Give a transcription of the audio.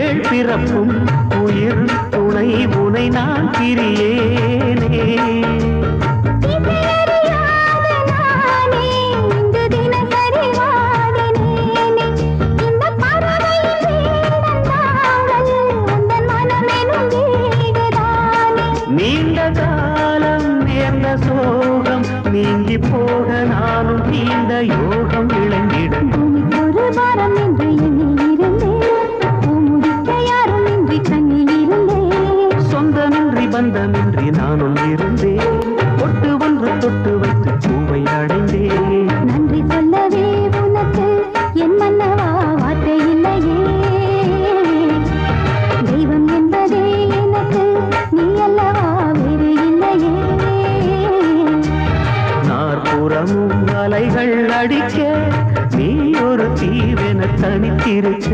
ஏழ் பிறப்பும் உயிர் துணை உனை நான் பிரியேனே. நீண்ட காலம் நேர்ந்த சோகம் நீங்கி போக நானும் நீண்ட யோகம் இழந்திடும். ஒரு வாரம் என்று யாரும் இன்றி கண்ணில் இருந்தேன். சொந்தமின்றி பந்தமின்றி நானும் இருந்தேன். ஒட்டு ஒன்று தொட்டு வைத்து பூவை அடைந்தேன். நன்றி சொல்லவே உனக்கு என் மன்னவா வார்த்தை இல்லையே. தெய்வம் என்பதே எனக்கு நீ அல்லவா வேறு இல்லையே. நாற்புறமும் அலைகள் அடிக்க நீ ஒரு தீவென தனித்திருக்க